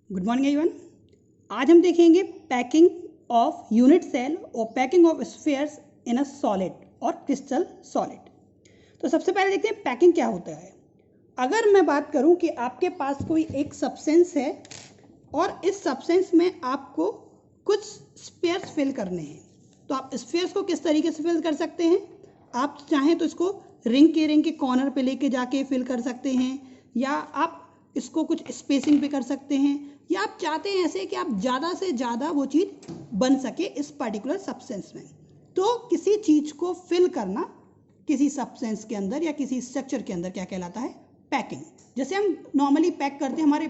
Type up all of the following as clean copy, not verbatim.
Good morning everyone. आज हम देखेंगे पैकिंग ऑफ यूनिट सेल और packing of spheres in a solid और क्रिस्टल सॉलिड। तो सबसे पहले देखते हैं पैकिंग क्या होता है। अगर मैं बात करूं कि आपके पास कोई एक सब्सटेंस है और इस सब्सटेंस में आपको कुछ स्फीयर्स फिल करने हैं, तो आप स्फीयर्स को किस तरीके से फिल कर सकते हैं। आप चाहें तो इसको रिंग के कॉर्नर पे लेके जाके फिल कर सकते हैं, या आप इसको कुछ स्पेसिंग पे कर सकते हैं, या आप चाहते हैं ऐसे कि आप ज़्यादा से ज़्यादा वो चीज़ बन सके इस पर्टिकुलर सब्सटेंस में। तो किसी चीज़ को फिल करना किसी सब्सटेंस के अंदर या किसी स्ट्रक्चर के अंदर क्या कहलाता है, पैकिंग। जैसे हम नॉर्मली पैक करते हैं, हमारे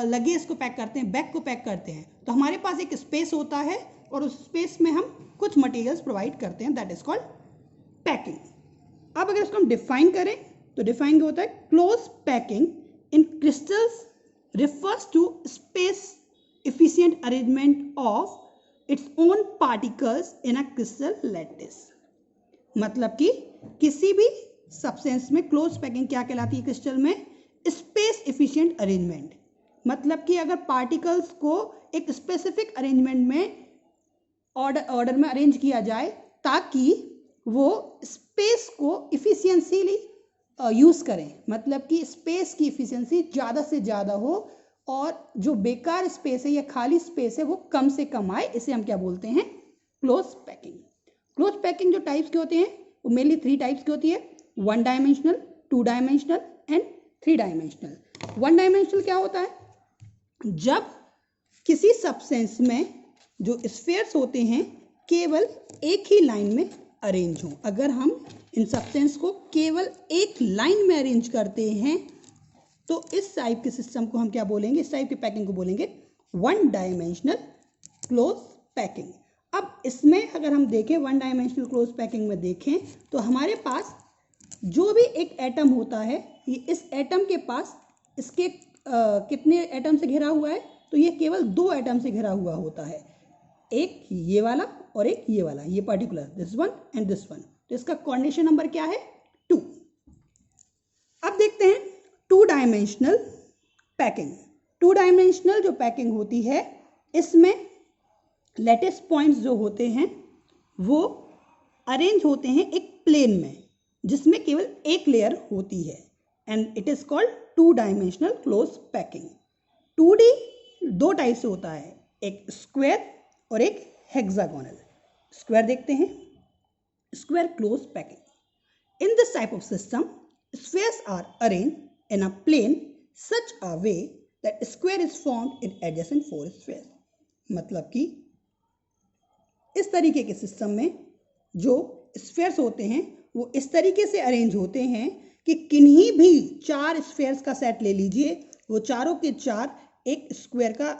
लगेज को पैक करते हैं, बैग को पैक करते हैं, तो हमारे पास एक स्पेस होता है और उस स्पेस में हम कुछ मटेरियल्स प्रोवाइड करते हैं, दैट इज कॉल्ड पैकिंग। अब अगर इसको हम डिफाइन करें तो डिफाइन होता है close packing in crystals refers to space efficient arrangement of its own particles in a crystal lattice। मतलब कि किसी भी सब्सटेंस में क्लोज पैकिंग क्या कहलाती है क्रिस्टल में, स्पेस एफिशिएंट अरेंजमेंट। मतलब कि अगर पार्टिकल्स को एक स्पेसिफिक अरेंजमेंट में ऑर्डर में अरेंज किया जाए ताकि वो स्पेस को इफिशियंसीली यूज़ करें, मतलब कि स्पेस की इफिशियंसी ज़्यादा से ज़्यादा हो और जो बेकार स्पेस है या खाली स्पेस है वो कम से कम आए। इसे हम क्या बोलते हैं, क्लोज पैकिंग। क्लोज पैकिंग जो टाइप्स के होते हैं वो मेनली 3 टाइप्स की होती है, 1 dimensional, 2 dimensional and 3 dimensional. 1 dimensional क्या होता है, जब किसी सब्सटेंस में जो स्फीयर्स होते हैं केवल एक ही लाइन में अरेंज हों। अगर हम इन सब्सटेंस को केवल एक लाइन में अरेंज करते हैं तो इस टाइप के सिस्टम को हम क्या बोलेंगे, इस टाइप की पैकिंग को बोलेंगे 1 डायमेंशनल क्लोज पैकिंग। अब इसमें अगर हम देखें 1 डायमेंशनल क्लोज पैकिंग में देखें तो हमारे पास जो भी एक एटम होता है, ये इस एटम के पास इसके कितने एटम से घिरा हुआ है, तो ये केवल 2 एटम से घिरा हुआ होता है, एक ये वाला और एक ये वाला, ये particular this one and this one. तो इसका कोऑर्डिनेशन नंबर क्या है, 2। अब देखते हैं 2 डायमेंशनल पैकिंग। 2 डायमेंशनल जो पैकिंग होती है इसमें लैटिस पॉइंट्स जो होते हैं वो अरेंज होते हैं एक प्लेन में जिसमें केवल एक लेयर होती है, and it is called 2 dimensional close packing. 2D 2 type से होता है, एक स्क्वायर और एक हेक्सागोनल। स्क्वायर देखते हैं, square close packing. In this type of system, spheres are arranged in a plane such a way that square is formed in adjacent 4 spheres. मतलब कि इस तरीके के सिस्टम में जो स्फीयर्स होते हैं वो इस तरीके से अरेंज होते हैं कि किन्हीं भी 4 स्फीयर्स का सेट ले लीजिए, वो चारों के 4 एक स्क्वायर का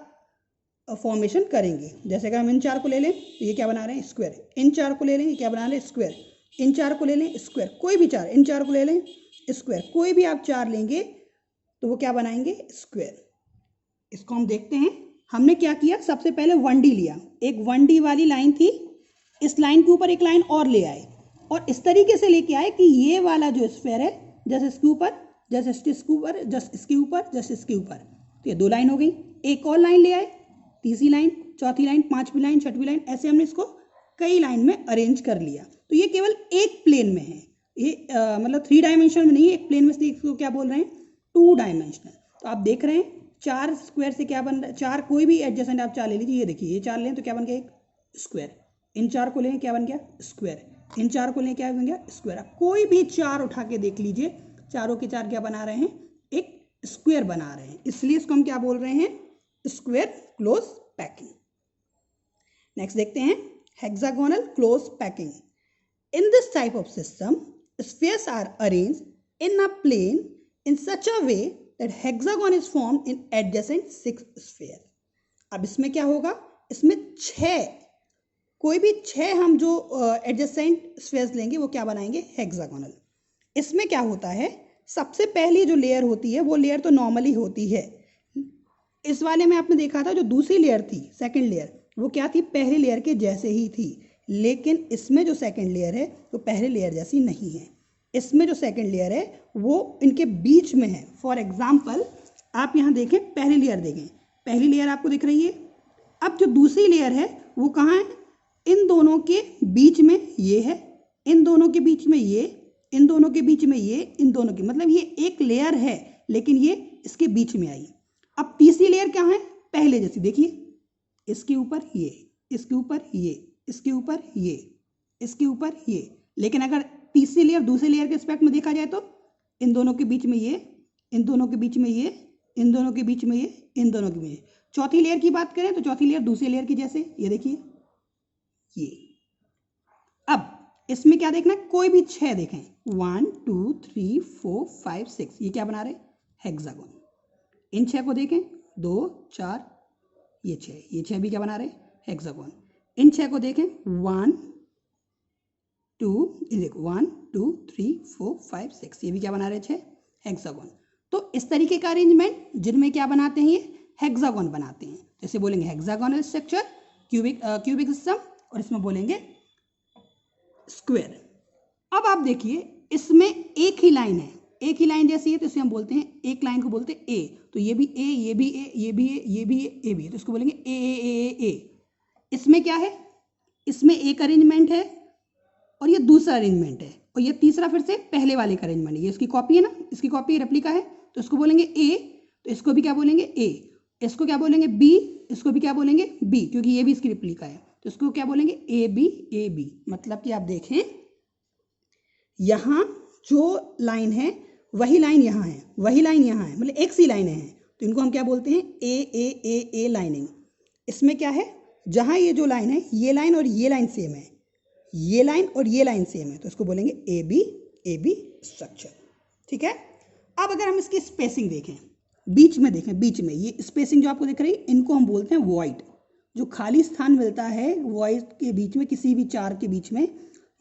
फॉर्मेशन करेंगे। जैसे अगर हम इन 4 को ले लें तो ये क्या बना रहे हैं, स्क्वायर। इन 4 को ले लें, ये क्या बना रहे हैं, स्क्वायर। इन 4 को ले लें, स्क्वायर। कोई भी 4, इन 4 को ले लें, स्क्वायर। कोई भी आप 4 लेंगे तो वो क्या बनाएंगे, स्क्वायर। इसको हम देखते हैं, हमने क्या किया, सबसे पहले 1D लिया, एक 1D वाली लाइन थी, इस लाइन के ऊपर एक लाइन और ले आए और इस तरीके से लेके आए कि ये वाला जो स्फीयर है जैसे इसके ऊपर, जैसे इसके ऊपर, जस्ट इसके ऊपर, जस्ट इसके ऊपर, तो ये 2 लाइन हो गई। एक और लाइन ले आए, तीसरी लाइन, चौथी लाइन, 5वीं लाइन, 6वीं लाइन, ऐसे हमने इसको कई लाइन में अरेंज कर लिया। तो ये केवल एक प्लेन में है, ये मतलब 3 डायमेंशनल में नहीं है, एक प्लेन में, इसको क्या बोल रहे हैं, 2 डायमेंशनल। तो आप देख रहे हैं 4 स्क्वायर से क्या बन रहा है, 4 कोई भी एडजेसेंट आप 4 ले लीजिए, ये देखिए ये 4 लें तो क्या बन गया, एक स्क्वायर। इन 4 को लें क्या बन गया, स्क्वायर। इन 4 को लें क्या बन गया, स्क्वायर। आप कोई भी 4 उठा के देख लीजिए, चारों के 4 क्या बना रहे हैं, एक स्क्वायर बना रहे हैं, इसलिए इसको हम क्या बोल रहे हैं, स्क्वायर क्लोज पैकिंग। नेक्स्ट देखते हैं hexagonal close packing. In this type of system spheres are arranged in a plane in such a way that hexagon is formed in adjacent 6 sphere. अब इसमें क्या होगा, इसमें 6, कोई भी 6 हम जो एडजेसेंट स्फीयर्स लेंगे वो क्या बनाएंगे, हेक्सागोनल। इसमें क्या होता है, सबसे पहली जो लेयर होती है वो लेयर तो नॉर्मली होती है, इस वाले में आपने देखा था जो दूसरी लेयर थी, सेकंड लेयर, वो क्या थी, पहली लेयर के जैसे ही थी, लेकिन इसमें जो सेकंड लेयर है वो पहले लेयर जैसी नहीं है। इसमें जो सेकंड लेयर है वो इनके बीच में है। फॉर एग्जांपल आप यहाँ देखें, पहली लेयर देखें, पहली लेयर आपको दिख रही है। अब जो दूसरी लेयर है वो कहाँ है? इन दोनों के बीच में ये है, इन दोनों के बीच में ये, इन दोनों के बीच में ये, इन दोनों के, मतलब ये एक लेयर है लेकिन ये इसके बीच में आई। अब तीसरी लेयर क्या है? पहले जैसी, देखिए इसके ऊपर ये, इसके ऊपर ये, इसके ऊपर ये, इसके ऊपर ये। लेकिन अगर तीसरी लेयर दूसरी लेयर के रिस्पेक्ट में देखा जाए तो इन दोनों के बीच में ये, इन दोनों के बीच में ये, इन दोनों के बीच में ये, इन दोनों के बीच में। चौथी लेयर की बात करें तो चौथी लेयर दूसरी लेयर की जैसे, ये देखिए ये। अब इसमें क्या देखना है? कोई भी 6 देखें, 1 2 3 4 5 6, ये क्या बना रहे? हेक्सागोन। इन 6 को देखें, 2 4, ये 6, ये 6 भी क्या बना रहे? हेक्सागोन। इन 6 को देखें, 1 2, ये देखो 1 2 3 4 5 6, ये भी क्या बना रहे? 6 हेक्सागोन। तो इस तरीके का अरेंजमेंट जिनमें क्या बनाते हैं? ये हेक्सागोन बनाते हैं। जैसे बोलेंगे हेक्सागोनल स्ट्रक्चर, क्यूबिक सिस्टम, और इसमें बोलेंगे स्क्वायर। अब आप देखिए इसमें एक ही लाइन है, एक ही लाइन जैसी है तो इसे हम बोलते हैं, एक लाइन को बोलते हैं ए। तो ये भी ए, ये भी ए, ये भी ए, ये भी ए, ये भी ए, तो इसको बोलेंगे ए ए ए ए ए। इसमें क्या है? इसमें एक अरेंजमेंट है और ये दूसरा अरेंजमेंट है, और ये तीसरा फिर से पहले वाले का अरेंजमेंट है। ये इसकी कॉपी है ना, इसकी कॉपी रेप्लिका है, तो इसको बोलेंगे ए, तो इसको भी क्या बोलेंगे? ए। इसको क्या बोलेंगे? बी, इसको भी क्या बोलेंगे? बी, क्योंकि ये भी इसकी रेप्लिका है, तो इसको क्या बोलेंगे? A B, A B. मतलब कि आप देखें यहाँ जो लाइन है वही लाइन यहाँ है, वही लाइन यहाँ है, मतलब एक सी लाइन है, तो इनको हम क्या बोलते हैं? ए ए ए ए लाइनिंग। इसमें क्या है? जहाँ ये जो लाइन है, ये लाइन और ये लाइन सेम है, ये लाइन और ये लाइन सेम है, तो इसको बोलेंगे ए बी स्ट्रक्चर। ठीक है। अब अगर हम इसकी स्पेसिंग देखें, बीच में देखें, बीच में ये स्पेसिंग जो आपको दिख रही है, इनको हम बोलते हैं वॉइड। जो खाली स्थान मिलता है वॉइड के बीच में, किसी भी चार के बीच में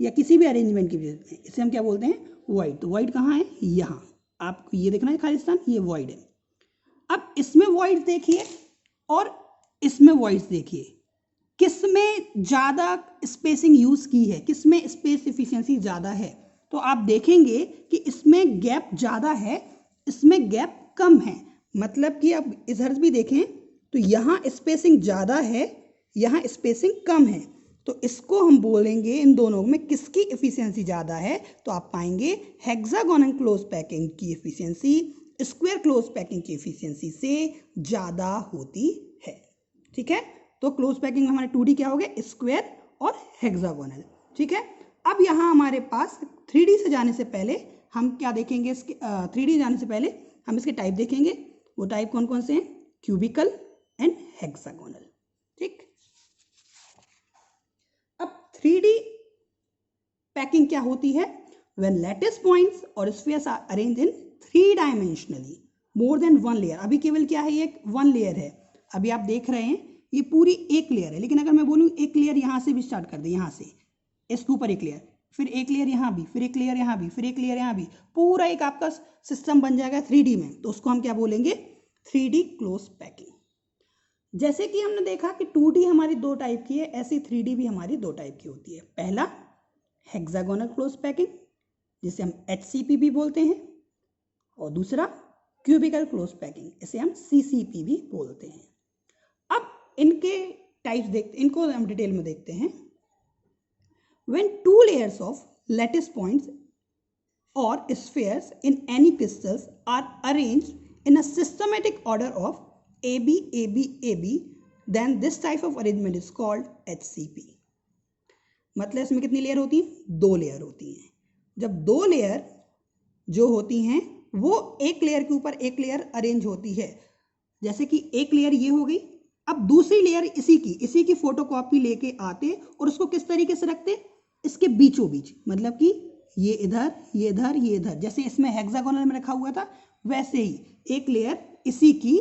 या किसी भी अरेंजमेंट के बीच में, इसे हम क्या बोलते हैं? वॉइड। तो वॉइड कहाँ है? यहाँ। आपको ये देखना है खाली स्थान, ये वॉइड है। अब इसमें वॉइड देखिए और इसमें वॉइड देखिए, किसमें ज़्यादा स्पेसिंग यूज़ की है, किसमें स्पेस एफिशिएंसी ज़्यादा है? तो आप देखेंगे कि इसमें गैप ज़्यादा है, इसमें गैप कम है। मतलब कि अब इधर भी देखें तो यहाँ स्पेसिंग ज़्यादा है, यहाँ स्पेसिंग कम है, तो इसको हम बोलेंगे इन दोनों में किसकी एफिशिएंसी ज़्यादा है? तो आप पाएंगे हेक्सागोनल क्लोज पैकिंग की एफिशिएंसी स्क्वायर क्लोज पैकिंग की एफिशिएंसी से ज़्यादा होती है। ठीक है। तो क्लोज पैकिंग में हमारे 2D क्या हो गए? स्क्वायर और हेक्सागोनल। ठीक है। अब यहाँ हमारे पास 3D से जाने से पहले हम क्या देखेंगे? इसके 3D जाने से पहले हम इसके टाइप देखेंगे। वो टाइप कौन कौन से हैं? Cubical and hexagonal. ठीक। अब 3D पैकिंग क्या होती है? व्हेन लैटिस पॉइंट्स और spheres are arranged in 3 dimensionally more than 1 layer. अभी केवल क्या है? ये 1 लेयर है। अभी आप देख रहे हैं ये पूरी एक लेयर है, लेकिन अगर मैं बोलूँ एक लेयर यहाँ से भी स्टार्ट कर दे, यहाँ से इसके ऊपर एक लेयर, फिर एक लेयर यहाँ भी, फिर एक लेयर यहाँ भी, फिर एक लेयर यहाँ भी, पूरा एक आपका सिस्टम बन जाएगा 3D में, तो उसको हम क्या बोलेंगे? 3D close packing. जैसे कि हमने देखा कि 2D हमारी 2 टाइप की है, ऐसी 3D भी हमारी 2 टाइप की होती है। पहला हेक्सागोनल क्लोज पैकिंग, जिसे हम HCP भी बोलते हैं, और दूसरा क्यूबिकल क्लोज पैकिंग, इसे हम CCP भी बोलते हैं। अब इनके टाइप्स देखते, इनको हम डिटेल में देखते हैं। When 2 layers of lattice points or spheres in any crystals are arranged in a systematic order of AB, AB, AB, then this type of arrangement is called HCP. मतलब इसमें कितनी लेयर होती हैं? 2 लेयर होती हैं। जब 2 लेयर जो होती हैं वो एक लेयर के ऊपर एक लेयर अरेंज होती है, जैसे कि एक लेयर ये हो गई, अब दूसरी लेयर इसी की फोटोकॉपी लेके आते और उसको किस तरीके से रखते? इसके बीचों बीच, मतलब कि ये इधर, ये इधर, ये इधर, जैसे इसमें हेक्सागोनल में रखा हुआ था वैसे ही एक लेयर इसी की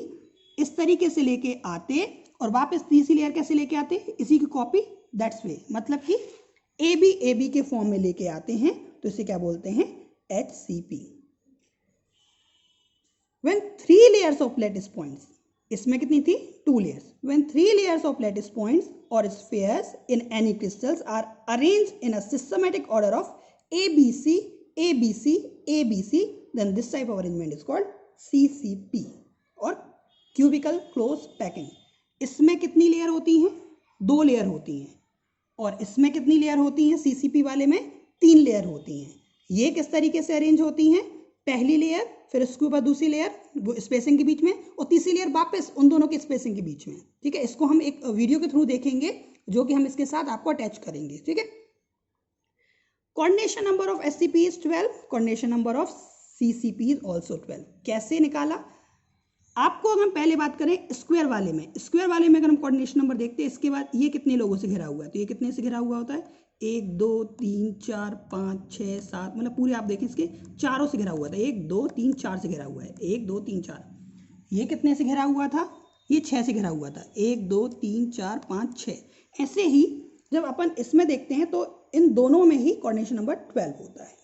इस तरीके से लेके आते और वापस तीसरी लेयर कैसे लेके आते? इसी की कॉपी, दैट्स वे। मतलब कि ए बी के फॉर्म में लेके आते हैं, तो इसे क्या बोलते हैं? HCP। When 3 layers of lattice points, इसमें कितनी थी? 2 layers. When 3 layers of lattice points or spheres in any crystals are arranged in a systematic order of ABC, ABC, ABC, then this type of arrangement is called CCP or cubical close packing. इसमें कितनी layer होती हैं? 2 layer होती हैं। और इसमें कितनी layer होती हैं? सीसीपी वाले में 3 लेयर होती हैं। ये किस तरीके से अरेंज होती हैं? पहली लेयर, फिर उसके ऊपर दूसरी लेयर, वो स्पेसिंग के बीच में, और तीसरी लेयर वापस उन दोनों के स्पेसिंग के बीच में। ठीक है, इसको हम एक वीडियो के थ्रू देखेंगे जो कि हम इसके साथ आपको अटैच करेंगे। ठीक है, coordination number of SCP is 12, coordination number of CCP is also 12। कैसे निकाला? आपको अगर हम पहले बात करें स्क्वायर वाले में, स्क्वायर वाले में अगर हम कोऑर्डिनेशन नंबर देखते हैं, इसके बाद ये कितने लोगों से घिरा हुआ है? तो ये कितने से घिरा हुआ होता है? 1 2 3 4 5 6 7, मतलब पूरे आप देखें इसके चारों से घिरा हुआ था। 1 2 3 4 से घिरा हुआ है। 1 2 3 4। ये कितने से घिरा हुआ था? ये 6 से घिरा हुआ था। 1 2 3 4 5 6। ऐसे ही जब अपन इसमें देखते हैं तो इन दोनों में ही कोऑर्डिनेशन नंबर 12 होता है।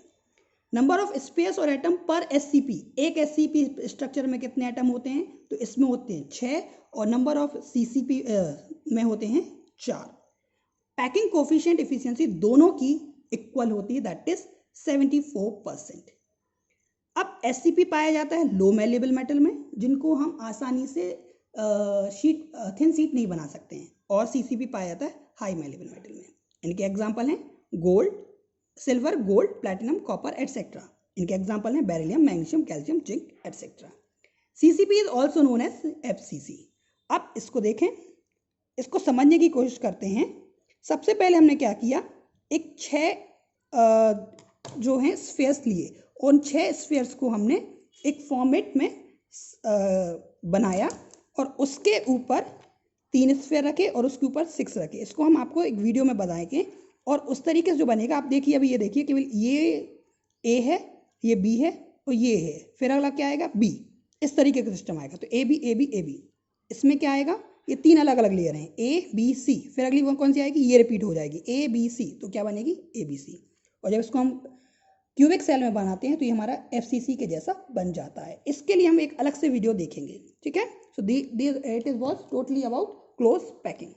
नंबर ऑफ स्पेस और एटम पर एससीपी, एक एससीपी स्ट्रक्चर में कितने एटम होते हैं? तो इसमें होते हैं 6, और नंबर ऑफ सीसीपी में होते हैं 4। पैकिंग कोफिशिएंट एफिशिएंसी दोनों की इक्वल होती है, दैट इज 74%। अब एससीपी पाया जाता है लो मैलेबल मेटल में, जिनको हम आसानी से थिन शीट नहीं बना सकते हैं, और सीसीपी पाया जाता है हाई मैलेबल मेटल में। इनके एग्जांपल हैं gold, silver, gold, platinum, copper etcetera. इनके एग्जांपल हैं beryllium, magnesium, calcium, zinc etcetera. CCP is also known as FCC. अब इसको देखें, इसको समझने की कोशिश करते हैं। सबसे पहले हमने क्या किया, एक 6 जो हैं स्फीयर्स लिए, उन 6 स्फीयर्स को हमने एक फॉर्मेट में बनाया, और उसके ऊपर 3 स्फीयर रखे और उसके ऊपर 6 रखे। इसको हम आपको एक वीडियो में बताएंगे, और उस तरीके से जो बनेगा आप देखिए। अभी ये देखिए, केवल ये ए है, ये बी है, और ये है, फिर अगला क्या आएगा? बी। इस तरीके का सिस्टम आएगा। तो A B A B A B, इसमें क्या आएगा? ये 3 अलग अलग लेयर हैं, ए बी सी। फिर अगली वो कौन सी आएगी? ये रिपीट हो जाएगी, ए बी सी। तो क्या बनेगी? A B C. और जब इसको हम क्यूबिक सेल में बनाते हैं तो ये हमारा एफसीसी के जैसा बन जाता है। इसके लिए हम एक अलग से वीडियो देखेंगे। ठीक है, so it is was totally about close packing.